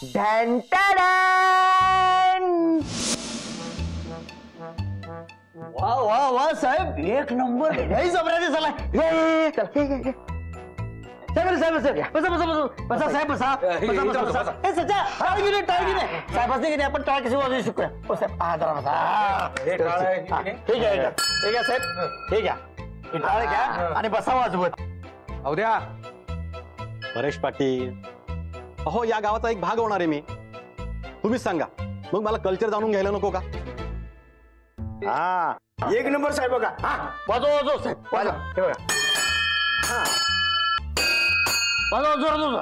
वा वा वा साहेब, एक नंबर. लई जबरदस्त झाला. साहेब बसा बसा बसा बसा साहेब बसा बसा बसा बसा. ए सच्चा टाळ घेऊन साहेब असते की नाही, आपण टाळ कशी वाजवू शकूया. हो साहेब, हा जरा बसा. ठीक आहे ठीक आहे साहेब, ठीक आहे. टाळ घ्या आणि बसा वाजवत. अवद्या परेश पाटील, अहो या गावाचा एक भाग होणार आहे मी. तुम्हीच सांगा मग, मला कल्चर जाणून घ्यायला नको का? हा एक नंबर साहेब. बघा हा वाजव वाजव साहेब वाजव. हे बघा हा वाजव जोर जोर.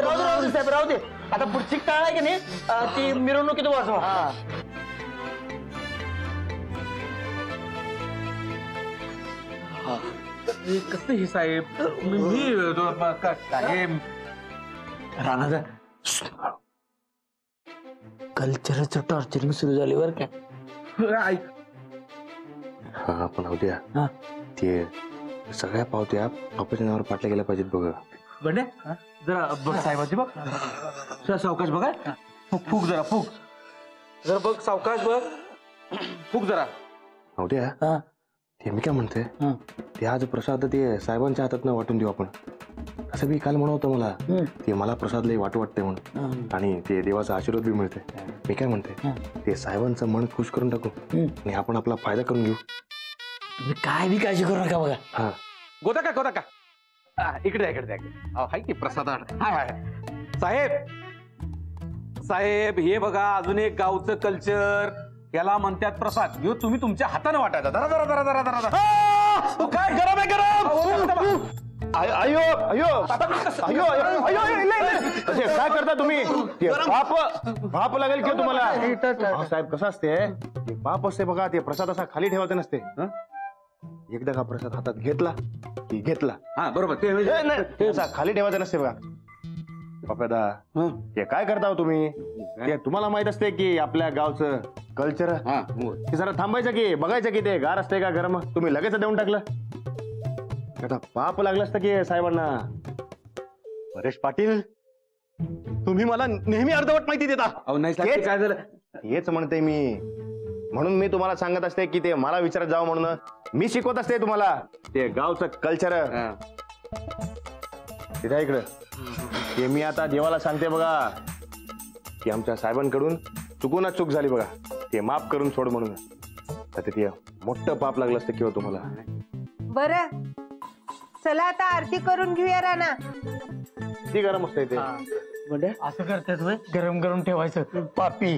राहू दे साहेब, राहू दे. आता पुढची काळ आहे की नाही, ती मिरवणुकीत वाजवा. कसं हे साहेब, मी राणा कल्चरचं टॉर्चरिंग सुरू झाले बरं का. हा पण अवद्या ते सगळ्या पावत्या बापाच्या नावावर पाटल्या गेल्या पाहिजेत बघ. बंड्या जरा बघ साहेबाची, बघ सावकाश बघा. फुक जरा फुक जरा बघ, सावकाश बघ, फुक जरा. अवद्या ते मी काय म्हणते, ते आज प्रसाद ते साहेबांच्या हातात ना वाटून देऊ आपण. असं मी काल म्हणत होतं मला, ते मला प्रसाद लई वाटू वाटतंय म्हणून, आणि ते देवाचा आशीर्वाद बी मिळते. मी काय म्हणते, ते साहेबांचं मन खुश करून टाकू आणि आपण आपला फायदा करून घेऊ. तुम्ही काय बी काळजी करू नका बघा. हा गोदा का इकडे इकडे हाय की प्रसाद. साहेब साहेब हे बघा, अजून एक गावचं कल्चर, याला म्हणतात प्रसाद. घेऊ तुम्ही तुमच्या हाताने वाटायचा. जरा जरा जरा जरा जरा जरा. काय गरम आहे गरम. अयो अयो अयो अयो काय करता तुम्ही? पाप लागेल की तुम्हाला. साहेब कसं असते, पाप असते बघा. ते प्रसाद असा खाली ठेवायचा नसते. एकदा का प्रसाद हातात घेतला की घेतला. हा बरोबर, ते खाली ठेवायचं नसते बघा. बाप्यादा ते काय करता हो तुम्ही? ते तुम्हाला माहित असते की आपल्या गावचं कल्चर, ते जरा थांबायचं की बघायचं की ते गार असते का गरम. तुम्ही लगेच देऊन टाकलं. आता पाप लागलं असतं की साहेबांना. परेश पाटील, तुम्ही मला नेहमी अर्धवट माहिती देता. अहो नाही साहेब, काय झालं? हेच म्हणते मी, म्हणून मी तुम्हाला सांगत असते की ते मला विचारत जावं म्हणून. मी शिकवत असते तुम्हाला ते गावचं कल्चर. तिथे इकडं ते मी आता देवाला सांगते बघा की आमच्या साहेबांकडून चुकूनच चूक झाली बघा, ते माफ करून सोड म्हणून. आता ते मोठं पाप लागलं असतं किंवा तुम्हाला. बरं चला आता आरती करून घेऊया राणा. ती गरम असते ते. म्हणजे असं करतात होय, गरम गरम ठेवायचं. पापी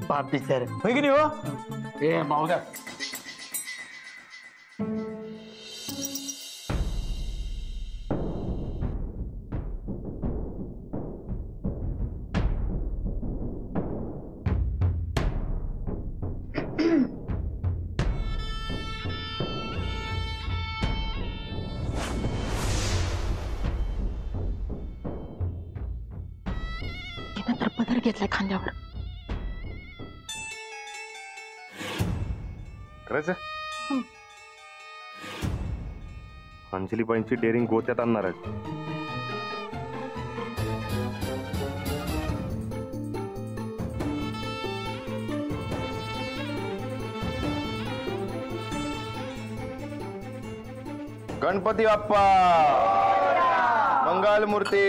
पापी सर होय की नाही हो? ए बावद्या, पदर घेतलाय खांद्यावर. खरंच अंजलीबाईंची डेअरिंग गोत्यात आणणार आहे. गणपती बाप्पा मंगल मूर्ती.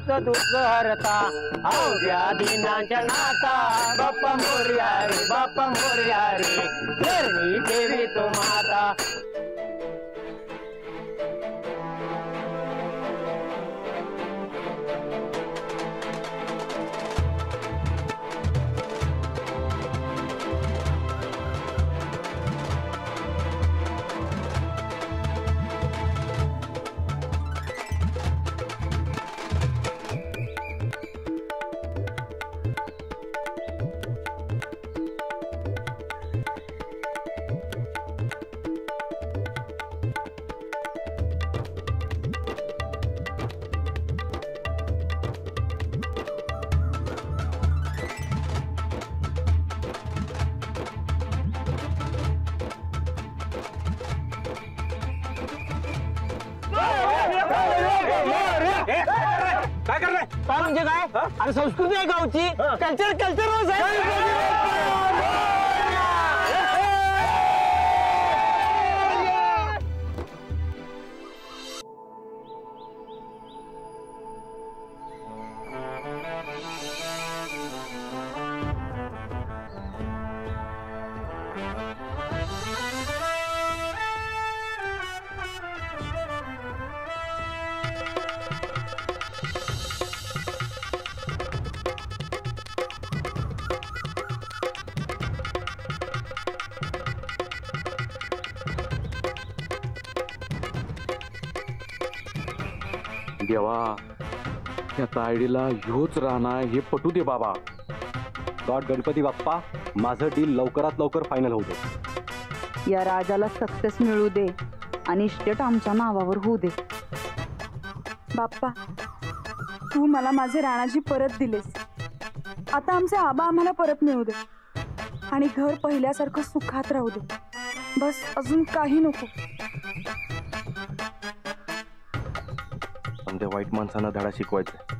सर्वांच दुःख हरता अवघ्या दिनांच्या नाता बाप्पा मोरया रे बाप्पा मोरया रे धरणी देवी तो माता. काय करताय? काय म्हणजे काय अरे संस्कृती आहे गावची कल्चर कल्चर देवा त्या तायडीला ह्योच राहणार हे पटू दे बाबा. गॉड गणपती बाप्पा माझं डील लवकरात लवकर फायनल होऊ दे. या राजाला सक्सेस मिळू दे आणि इस्टेट आमच्या नावावर होऊ दे. बाप्पा तू मला माझे राणाजी परत दिलेस. आता आमचे आबा आम्हाला परत मिळू दे आणि घर पहिल्यासारखं सुखात राहू दे. बस अजून काही नको. पण त्या वाईट माणसांना धडा शिकवायचा.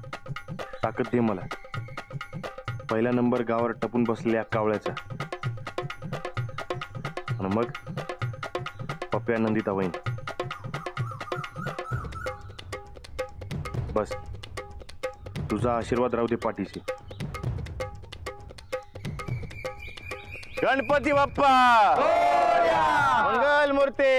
ताकद दे मला. पहिला नंबर गावावर टपून बसलेल्या कावळ्याचा आणि मग पप्प्या नंदिता वहीन. बस तुझा आशीर्वाद राहू दे पाठीशी. गणपती बाप्पा मंगल मूर्ती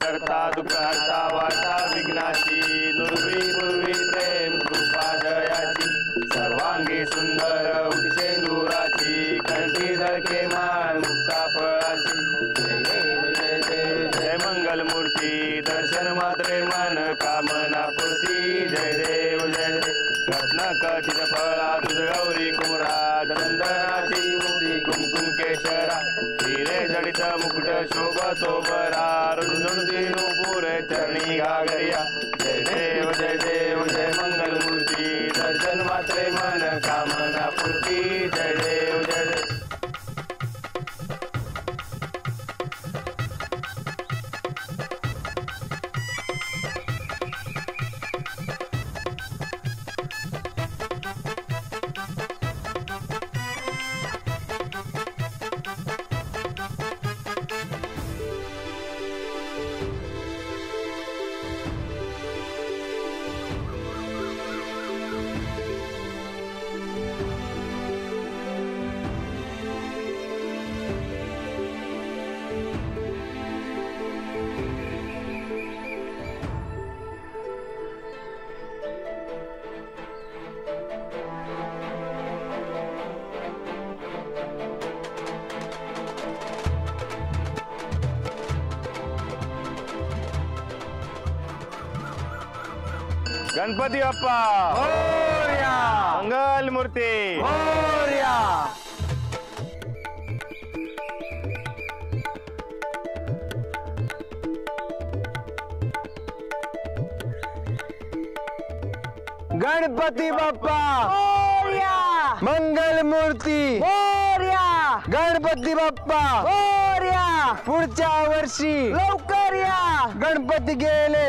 करता दुःखहर्ता वार्ता विघ्नाची नुर्वी पूर्वी प्रेम कृपा जयाची सर्वांगी सुंदर उठशेंदुराची कंठी झळके मान मुक्ता फळाची. जय देव जय देव जय मंगल मूर्ती दर्शन मात्रे मन कामना पूर्ती. जय देव जय देव रत्न कथित फळा तुझ गौरी कुमरा नंदनाची मुक्ती कुमकुम केशरा हिरे जडित मुकुट शोभतो बरा रुंदुंदी नुपूर चरणी घागरिया. जय देव जय मंगल मूर्ती दर्शन मात्रे मन कामना पूर्ती. जय देव जय देव. गणपती बाप्पा मंगल मूर्ती. गणपती बाप्पा मंगल मूर्ती गणपती बाप्पा पुढच्या वर्षी लवकर या. गणपती गेले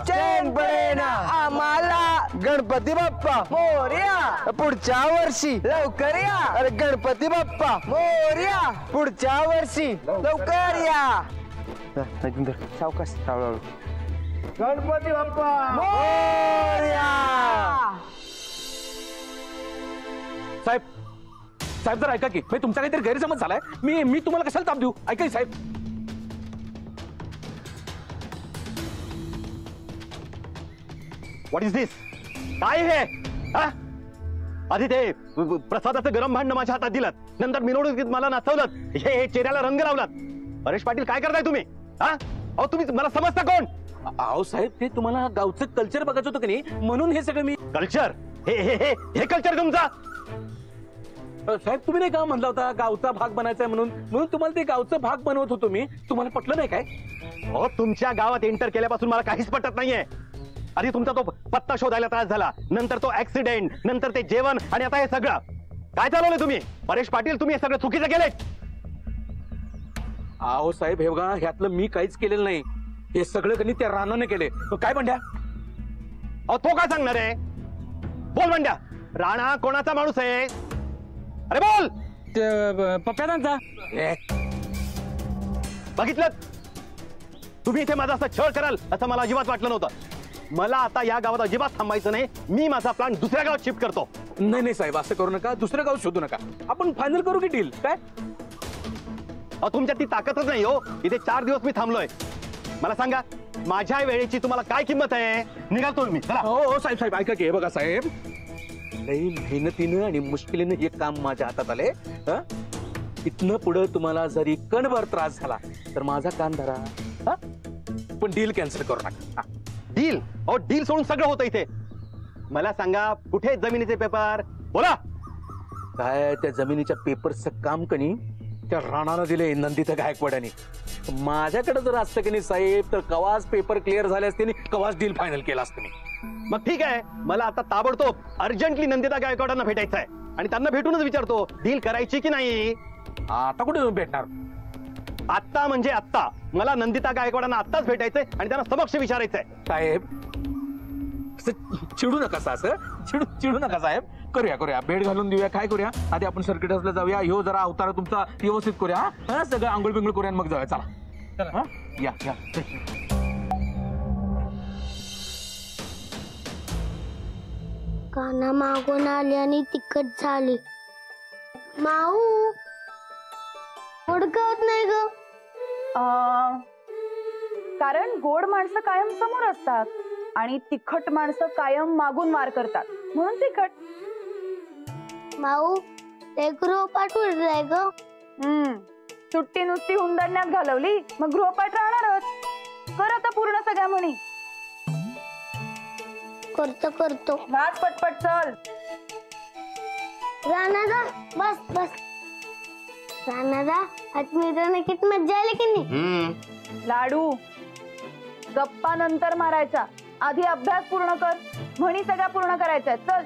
चैन पडेना आम्हाला. गणपती बाप्पा मोरया पुढच्या वर्षी लवकर या. अरे गणपती बाप्पा मोरया पुढच्या वर्षी लवकर या. सावकाश हळूहळू. गणपती बाप्पा साहेब साहेब जर ऐका की म्हणजे तुमचा काहीतरी गैरसमज झालाय. मी तुम्हाला कशाला ताप देऊ. ऐका की साहेब. व्हॉट इज दिस? काय हे? हा? आधी ते प्रसादाचं गरम भांड माझ्या हातात दिलं, नंतर मिरवणुकीत मला नाचवलं, हे चेहऱ्याला रंग लावलात. परेश पाटील काय करताय तुम्ही? हा? अहो तुम्ही मला समजता कोण? अहो साहेब ते तुम्हाला गावचं कल्चर बघायचं होतं की नाही म्हणून हे सगळं मी. कल्चर? हे कल्चर तुमचा? साहेब तुम्ही नाही का म्हणला होता गावचा भाग बनायचा म्हणून तुम्हाला ते गावचं भाग बनवत होतो मी. तुम्हाला पटलं नाही काय? हो तुमच्या गावात एंटर केल्यापासून मला काहीच पटत नाहीये. आधी तुमचा तो पत्ता शोधायला त्रास झाला, नंतर तो ऍक्सिडेंट, नंतर ते जेवण, आणि आता हे सगळं काय चालवलंय तुम्ही? परेश पाटील तुम्ही हे सगळं चुकीचं केलंय. अहो साहेब हे बघा ह्यातलं मी काहीच केलेलं नाही. हे सगळं कधी त्या रानाने केले. काय म्हणत्या? अहो तो काय सांगणार आहे? बोल म्हणत्या. राणा कोणाचा माणूस आहे? अरे बोल. पप्प्याचा. बघितलं, तुम्ही इथे माझा असं छळ कराल असं मला अजिबात वाटलं नव्हतं. मला आता या गावात अजिबात थांबायचं नाही. मी माझा प्लॅन दुसऱ्या गावात शिफ्ट करतो. नाही नाही साहेब असं करू नका. दुसरं गाव शोधू नका. आपण फायनल करू की डील काय? अहो तुमच्यात ती ताकदच नाही हो. इथे 4 दिवस मी थांबलोय. मला सांगा माझ्या वेळेची तुम्हाला काय किंमत आहे? निघालतो मी. चला. हो साहेब साहेब ऐका की हे बघा साहेब लई मेहनतीनं आणि मुश्किलीनं हे काम माझ्या हातात आले. इथनं पुढे तुम्हाला जरी कणभर त्रास झाला तर माझा कान धरा. पण डील कॅन्सल करू नका. डील? अहो डील सोडून सगळं होतं इथे. मला सांगा कुठे जमिनीचे पेपर? बोला. काय त्या जमिनीच्या पेपरचं काम कनी त्या राणाला दिले नंदिता गायकवाडांनी. माझ्याकडे जर असतं की नाही साहेब तर कवाच पेपर क्लिअर झाले असते आणि कवाच डील फायनल केला असतं मी. मग ठीक आहे, मला आता ताबडतोब अर्जंटली नंदिता गायकवाडांना भेटायचं आहे आणि त्यांना भेटूनच विचारतो डील करायची की नाही. आता कुठे भेटणार? आत्ता म्हणजे आत्ता. मला नंदिता गायकवाडांना आत्ताच भेटायचंय आणि त्यांना समक्ष विचारायचंय. साहेब चिडू नका असं चिडू नका साहेब. करूया भेट घालून देऊया. काय करूया आधी आपण सर्किट हाऊसला जाऊया. ह्यो जरा अवतार तुमचा व्यवस्थित करूया. हा सगळं आंघोळ बिंगोळ करूया मग जाऊया. चला हा या. काना मागून आली आणि तिखट झाली. माऊ ओळखत नाही ग. कारण गोड माणसं कायम समोर असतात आणि तिखट माणसं कायम मागून मार करतात म्हणून तिखट. माऊ ते गृहपाठ उरलाय ग. सुट्टी नुसती हुंदडण्यात घालवली मग गृहपाठ राहणारच. कर आता पूर्ण सगळ्या म्हणी. करतो. वाच पटपट चल. राणादा बस. राणादा आज मित्रांना किती मज्जा आली की नाही. लाडू गप्पा नंतर मारायचा. आधी अभ्यास पूर्ण कर. म्हणी सगळ्या पूर्ण करायच्या. चल.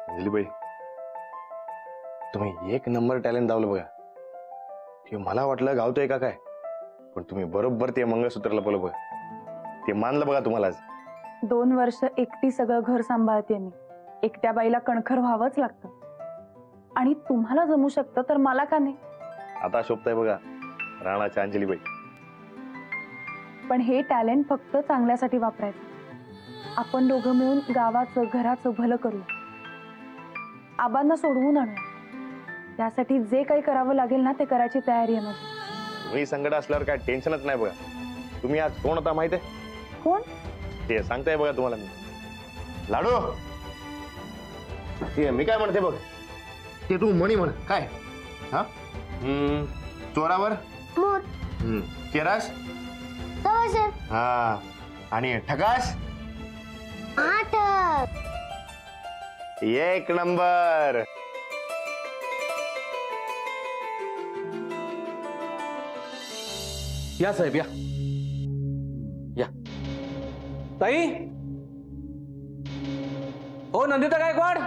अंजलीबाई तुम्ही एक नंबर टॅलेंट दावलं बघा. ते मला वाटलं गावतोय का काय, पण तुम्ही बरोबर ते मंगळसूत्र लपवलं बघा. ते मानलं बघा तुम्हाला. 2 वर्ष एकटी सगळं घर सांभाळते मी. एकट्या बाईला कणखर व्हावंच लागतं आणि तुम्हाला जमू शकतं तर मला का नाही. आता शोभताय बघा राणाच्या अंजलीबाई. पण हे टॅलेंट फक्त चांगल्यासाठी वापरायचं. आपण दोघं मिळून गावाचं घराचं भलं करूया. आबांना सोडवून आणूया. त्यासाठी जे काही करावं लागेल ना ते करायची तयारी आहे माझी. तुम्ही संकट असल्यावर काय टेन्शनच नाही बघा. तुम्ही आज कोण होता माहित आहे? कोण? ते सांगताय बघा तुम्हाला मी. लाडू ते मी काय म्हणते बघ. ते तू म्हणी म्हण काय. हा चोरावर मोर. केरास. सवाशे. हा आणि ठगास. 8. एक नंबर. या साहेब या. ताई हो नंदिता गायकवाड.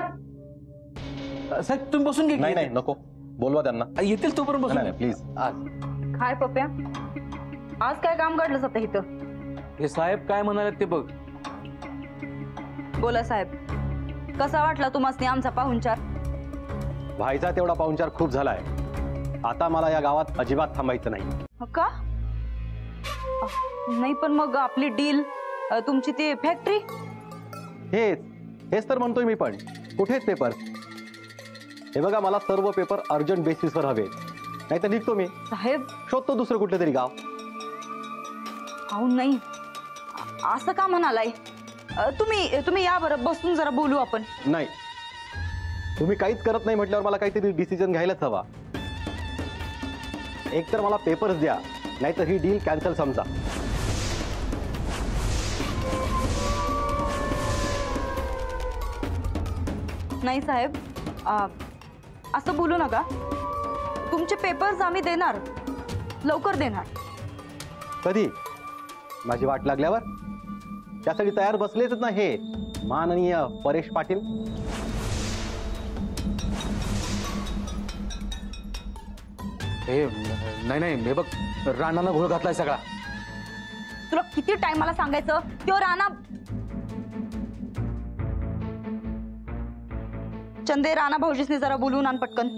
साहेब तुम्ही बसून घे. नाही नको बोलवा त्यांना. येतील तोपर्यंत बसून. प्लीज. काय पप्प्या आज काय काम काढलं जातं इथं? हे साहेब काय म्हणाले ते बघ. बोला साहेब, कसा वाटला तुम्हाला आमचा पाहुणचार? व्हायचा तेवढा पाहुणचार खूप झालाय. आता मला या गावात अजिबात थांबायचं नाही. का? नाही पण मग आपली डील, तुमची ती फॅक्टरी? हेच तर म्हणतोय मी. पण कुठेच पेपर? हे बघा, मला सर्व पेपर अर्जंट बेसिसवर हवे, नाही तर निघतो मी. साहेब, शोधतो दुसरं कुठलं तरी गाव. अहो नाही, असं का म्हणालाय? तुम्ही या बरं, बसून जरा बोलू आपण. नाही, तुम्ही काहीच करत नाही म्हटल्यावर मला काहीतरी डिसिजन घ्यायलाच हवा. एक तर मला पेपर्स द्या, नाहीतर ही डील कॅन्सल समजा. नाही साहेब, असं बोलू नका. तुमचे पेपर्स आम्ही देणार, लवकर देणार. कधी? माझी वाट लागल्यावर? त्यासाठी तयार बसलेच ना हे माननीय परेश पाटील. हे नाही, हे बघ, राणानं घोळ घातलाय सगळा. तुला किती टाइम मला सांगायचं? तो राणा चंदे, राणा भाऊजीसने जरा बोलून आण पटकन.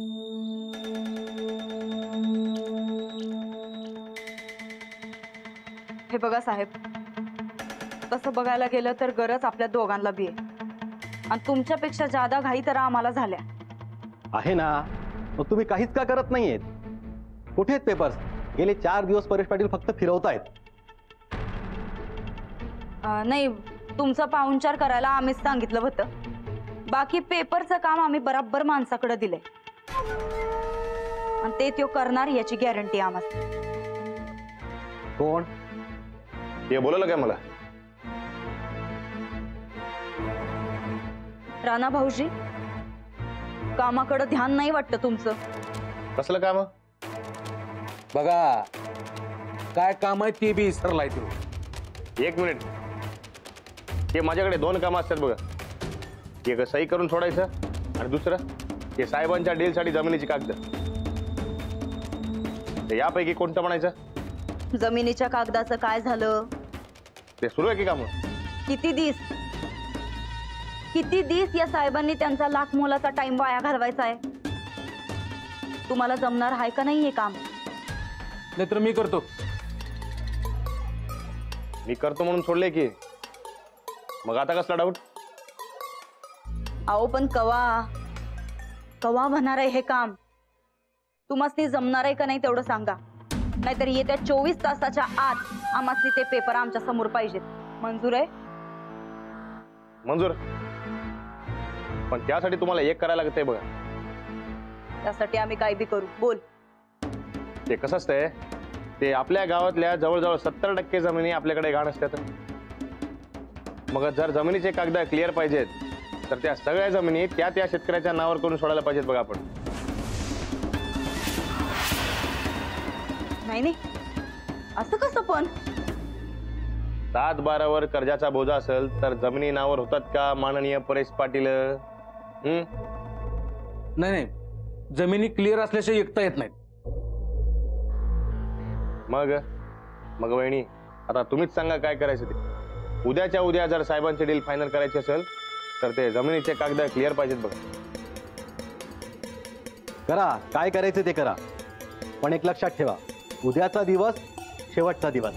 हे बघा साहेब, तसं बघायला गेलं तर गरज आपल्या दोघांना बी आहे, आणि तुमच्यापेक्षा जादा घाई तर आम्हाला झाल्या आहे ना. मग तुम्ही काहीच का करत नाहीयेत? कुठे आहेत पेपर्स? गेले 4 दिवस परेश पाटील फक्त फिरवतायत. नाही, तुमचा पाहुणचार करायला आम्हीच सांगितलं होतं. बाकी पेपरचं काम आम्ही बराबर माणसाकडे दिलंय, आणि ते तो करणार याची गॅरंटी आम्हाला. कोण? ते बोललं काय मला? राणा भाऊजी, कामाकडे ध्यान नाही वाटतं तुमचं? कसलं काम? बघा, काय काम आहे ते बी विसरलाय तू. एक मिनिट, ते माझ्याकडे 2 कामं असतात बघा. एक सही करून सोडायचं, आणि दुसरं ते साहेबांच्या डीलसाठी जमिनीची कागद. ते यापैकी कोणतं म्हणायचं? जमिनीच्या कागदाचं काय झालं? ते सुरू आहे की काम? किती दिस या साहेबांनी त्यांचा लाख मोलाचा टाइम वाया घालवायचा आहे? तुम्हाला जमणार आहे का नाही हे काम? नाहीतर मी करतो. मी करतो म्हणून सोडले की, मग आता कसला डाऊट? अहो पण कवा होणार आहे हे काम? तुम्हाला जमणार आहे का नाही तेवढं सांगा, नाहीतर येत्या 24 तासाच्या आत आम्हाला ते पेपर आमच्या समोर पाहिजेत. मंजूर आहे? मंजूर. पण त्यासाठी तुम्हाला एक करायला लागतंय बघा. त्यासाठी आम्ही काय बी करू. बोल. ते कसं असतंय, ते आपल्या गावातल्या जवळजवळ 70% जमिनी आपल्याकडे घाण असतात. मग जर जमिनीचे कागद क्लिअर पाहिजेत, तर त्या सगळ्या जमिनी त्या शेतकऱ्याच्या नावावर करून सोडायला पाहिजेत बघा आपण. नाही, असं कसं पण? 7-12 वर कर्जाचा बोजा असेल तर जमिनी नावावर होतात का माननीय परेश पाटील? नाही, जमिनी क्लिअर असल्याशिवाय एकता येत नाहीत. मग वहिनी, आता तुम्हीच सांगा काय करायचं ते. उद्याच्या उद्या जर साहेबांची डील फायनल करायची असेल तर ते जमिनीचे कागद क्लिअर पाहिजेत बघा. करा, काय करायचं ते करा. पण एक लक्षात ठेवा, उद्याचा दिवस शेवटचा दिवस.